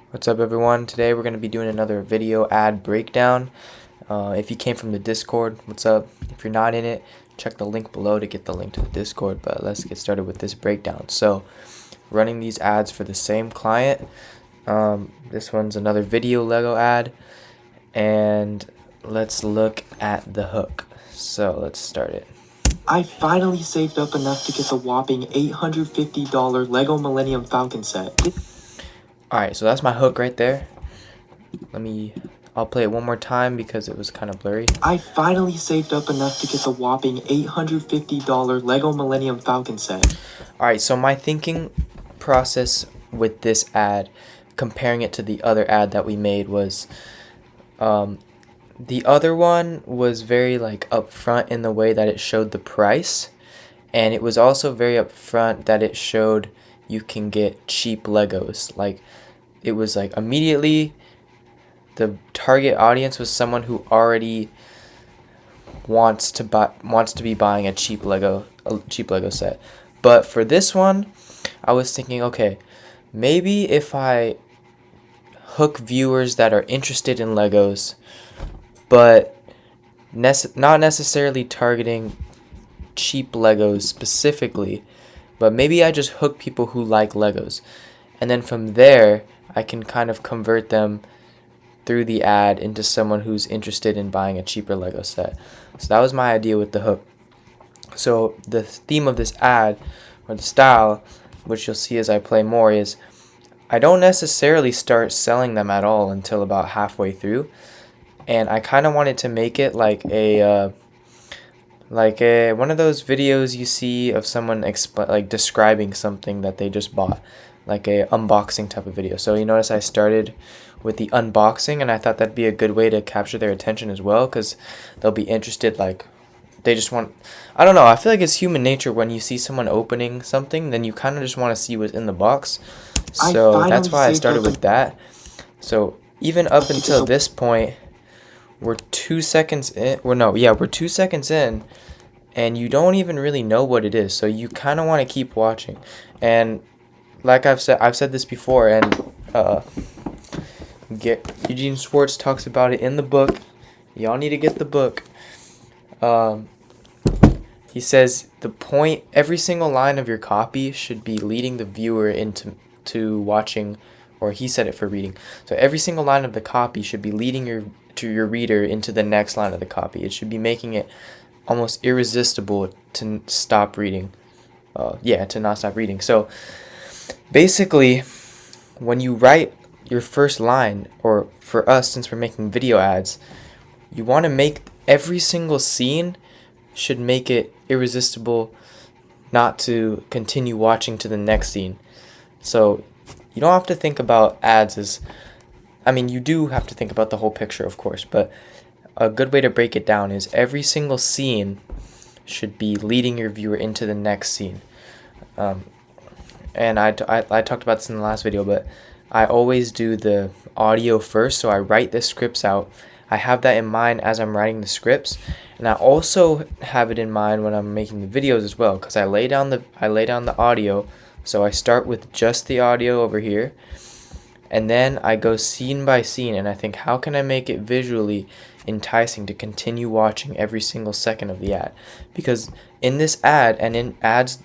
What's up, everyone? Today we're going to be doing another video ad breakdown. If you came from the Discord, what's up? If you're not in it, check the link below to get the link to the Discord, but let's get started with this breakdown. So, running these ads for the same client. This one's another video Lego ad, and let's look at the hook. So, let's start it. I finally saved up enough to get the whopping $850 Lego Millennium Falcon set. Alright, so that's my hook right there. I'll play it one more time because it was kind of blurry. I finally saved up enough to get the whopping $850 Lego Millennium Falcon set. Alright, so my thinking process with this ad, comparing it to the other ad that we made, was the other one was very like upfront in the way that it showed the price, and it was also very upfront that it showed you can get cheap Legos. Like, it was like immediately the target audience was someone who already wants to be buying a cheap Lego set. But for this one, I was thinking, okay, maybe if I hook viewers that are interested in Legos, but not necessarily targeting cheap Legos specifically, but maybe I just hook people who like Legos, and then from there I can kind of convert them through the ad into someone who's interested in buying a cheaper Lego set. So that was my idea with the hook. So the theme of this ad, or the style, which you'll see as I play more, is I don't necessarily start selling them at all until about halfway through, and I kind of wanted to make it like a one of those videos you see of someone describing something that they just bought, like a unboxing type of video. So you notice I started with the unboxing, and I thought that'd be a good way to capture their attention as well, because they'll be interested. Like, they just want, I don't know, I feel like it's human nature, when you see someone opening something, then you kind of just want to see what's in the box. So that's why I started with that. So even up until this point, we're 2 seconds in. We're 2 seconds in, and you don't even really know what it is. So you kind of want to keep watching. And like I've said this before, and Eugene Schwartz talks about it in the book. Y'all need to get the book. He says every single line of your copy should be leading the viewer into watching, or he said it for reading. So every single line of the copy should be leading your reader into the next line of the copy. It should be making it almost irresistible to stop reading. To not stop reading. So basically, when you write your first line, or for us, since we're making video ads, you want to make every single scene should make it irresistible not to continue watching to the next scene. So you don't have to think about ads as, you do have to think about the whole picture, of course, but a good way to break it down is every single scene should be leading your viewer into the next scene. And I talked about this in the last video, but I always do the audio first, so I write the scripts out. I have that in mind as I'm writing the scripts, and I also have it in mind when I'm making the videos as well, because I lay down the audio. So I start with just the audio over here, and then I go scene by scene, and I think, how can I make it visually enticing to continue watching every single second of the ad? Because in this ad, and in ads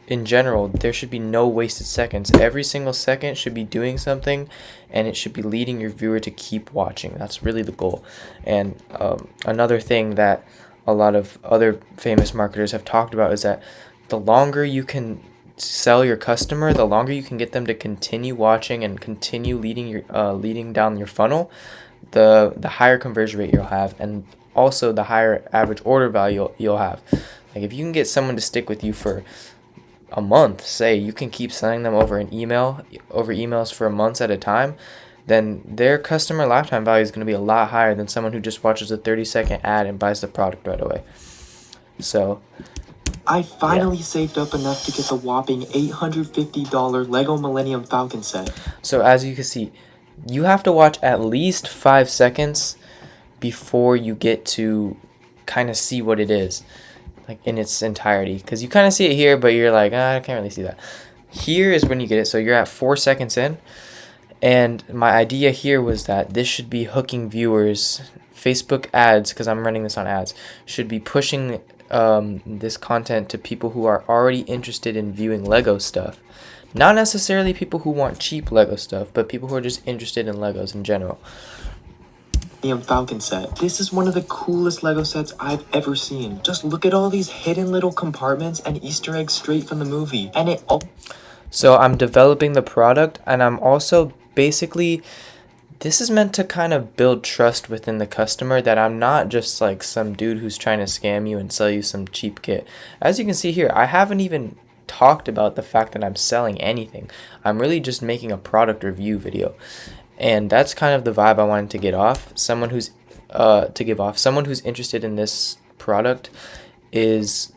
in general, there should be no wasted seconds. Every single second should be doing something, and it should be leading your viewer to keep watching. That's really the goal. And another thing that a lot of other famous marketers have talked about is that the longer you can sell your customer, the longer you can get them to continue watching and continue leading down your funnel, the higher conversion rate you'll have, and also the higher average order value you'll have. Like, if you can get someone to stick with you for a month, say you can keep sending them over emails for months at a time, then their customer lifetime value is going to be a lot higher than someone who just watches a 30-second ad and buys the product right away. So I finally saved up enough to get the whopping $850 Lego Millennium Falcon set. So as you can see, you have to watch at least 5 seconds before you get to kind of see what it is, like in its entirety, because you kind of see it here, but you're like, I can't really see that. Here is when you get it. So you're at 4 seconds in, And my idea here was that this should be hooking viewers. Facebook ads, because I'm running this on ads, should be pushing this content to people who are already interested in viewing Lego stuff. Not necessarily people who want cheap Lego stuff, but people who are just interested in Legos in general. Millennium Falcon set. This is one of the coolest Lego sets I've ever seen. Just look at all these hidden little compartments and Easter eggs straight from the movie. And it all... So I'm developing the product, and I'm also basically, this is meant to kind of build trust within the customer, that I'm not just like some dude who's trying to scam you and sell you some cheap kit. As you can see here, I haven't even talked about the fact that I'm selling anything. I'm really just making a product review video. And that's kind of the vibe I wanted to get off. Someone who's someone who's interested in this product is,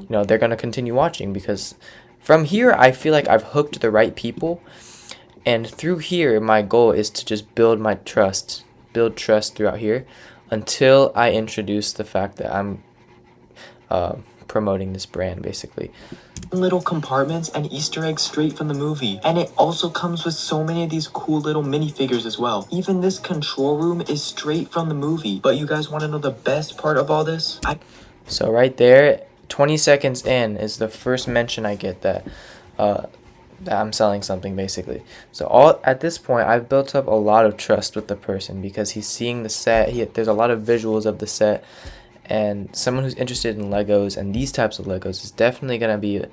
they're going to continue watching, because from here I feel like I've hooked the right people. And through here, my goal is to just build trust throughout here until I introduce the fact that I'm promoting this brand, basically. Little compartments and Easter eggs straight from the movie. And it also comes with so many of these cool little minifigures as well. Even this control room is straight from the movie. But you guys want to know the best part of all this? So right there, 20 seconds in is the first mention I get that I'm selling something, basically. So at this point, I've built up a lot of trust with the person, because he's seeing the set. There's a lot of visuals of the set, and someone who's interested in Legos and these types of Legos is definitely going to be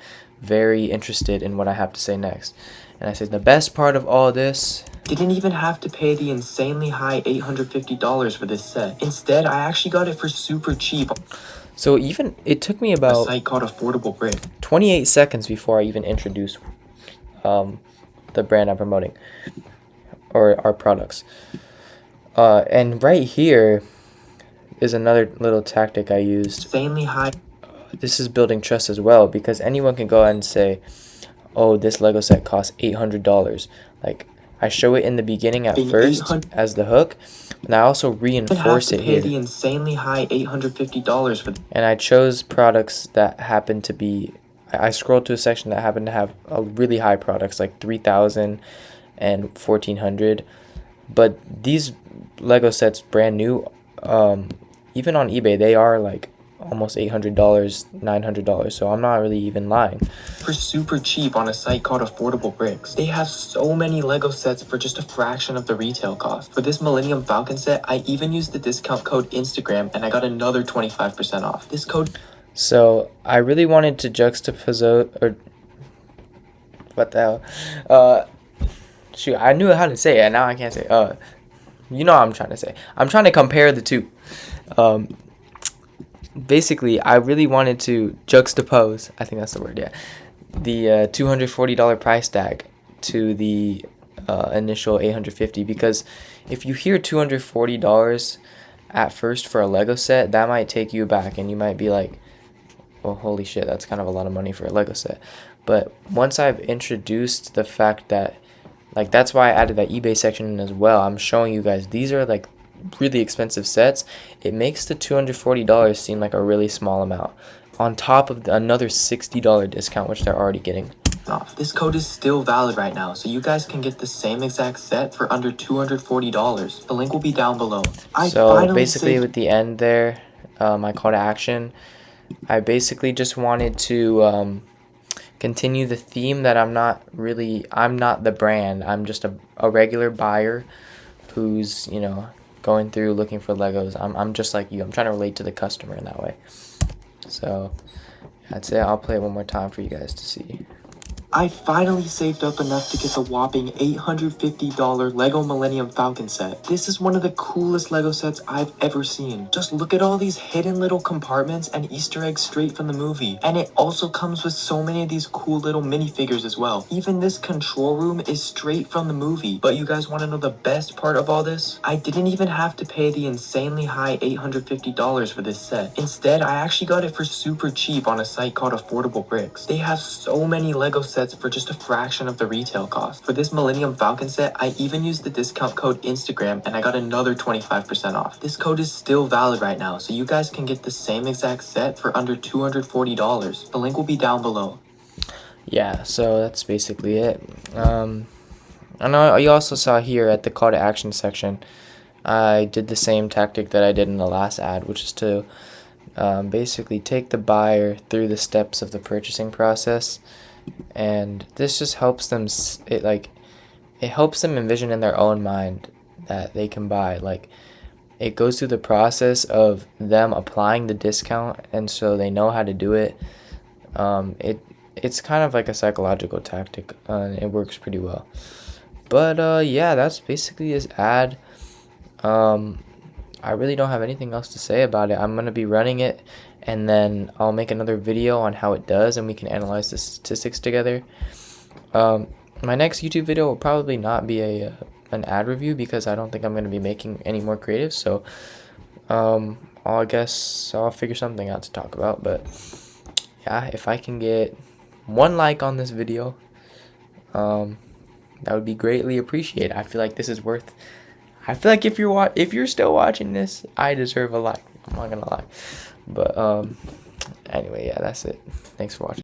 very interested in what I have to say next. And I said the best part of all this, didn't even have to pay the insanely high $850 for this set. Instead, I actually got it for super cheap. So it took me about a site called Affordable Brick. 28 seconds before I even introduced the brand I'm promoting, or our products. And right here is another little tactic I used. Insanely high. This is building trust as well, because anyone can go ahead and say, oh, this Lego set costs $800. Like, I show it in the beginning at first as the hook, and I also reinforce it here. The insanely high $850 for. And I chose products that happen to be, I scrolled to a section that happened to have a really high products, like 3,000 and 1,400. But these Lego sets, brand new, even on eBay, they are like almost $800, $900. So I'm not really even lying. For super cheap on a site called Affordable Bricks. They have so many Lego sets for just a fraction of the retail cost. For this Millennium Falcon set, I even used the discount code Instagram, and I got another 25% off. This code. So I really wanted to juxtapose, or what the hell? Shoot, I knew how to say it, and now I can't say it. You know what I'm trying to say. I'm trying to compare the two. Basically, I really wanted to juxtapose, I think that's the word, yeah, the $240 price tag to the initial $850, because if you hear $240 at first for a Lego set, that might take you back, and you might be like, well, holy shit, that's kind of a lot of money for a Lego set. But once I've introduced the fact that, like, that's why I added that eBay section in as well. I'm showing you guys these are like really expensive sets. It makes the $240 seem like a really small amount, on top of another $60 discount, which they're already getting. This code is still valid right now, so you guys can get the same exact set for under $240. The link will be down below. So basically, with the end there, my call to action, I basically just wanted to continue the theme that I'm not the brand. I'm just a regular buyer who's, going through looking for Legos. I'm just like you. I'm trying to relate to the customer in that way. So that's it. I'll play it one more time for you guys to see. I finally saved up enough to get the whopping $850 Lego Millennium Falcon set. This is one of the coolest Lego sets I've ever seen. Just look at all these hidden little compartments and Easter eggs straight from the movie. And it also comes with so many of these cool little minifigures as well. Even this control room is straight from the movie. But you guys want to know the best part of all this? I didn't even have to pay the insanely high $850 for this set. Instead, I actually got it for super cheap on a site called Affordable Bricks. They have so many Lego sets for just a fraction of the retail cost. For this Millennium Falcon set, I even used the discount code Instagram, and I got another 25% off. This code is still valid right now, so you guys can get the same exact set for under $240. The link will be down below. Yeah, so that's basically it. And you also saw here at the call to action section, I did the same tactic that I did in the last ad, which is to basically take the buyer through the steps of the purchasing process, and this just helps them it helps them envision in their own mind that they can buy. Like, it goes through the process of them applying the discount, and so they know how to do it. It's kind of like a psychological tactic, and it works pretty well. But yeah, that's basically his ad. I really don't have anything else to say about it. I'm gonna be running it, and then I'll make another video on how it does, and we can analyze the statistics together. My next YouTube video will probably not be an ad review, because I don't think I'm gonna be making any more creative. So I guess I'll figure something out to talk about. But yeah, if I can get 1 like on this video, that would be greatly appreciated. I feel like this is worth. I feel like if you're still watching this, I deserve a like. I'm not gonna lie. But anyway, yeah, that's it. Thanks for watching.